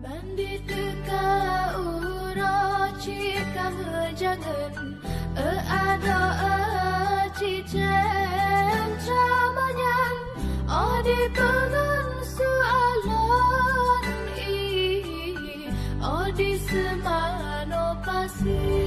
Bandit ka uroci kamu jangan ada ci chen camanyan adi pengan soalan adi semano pasti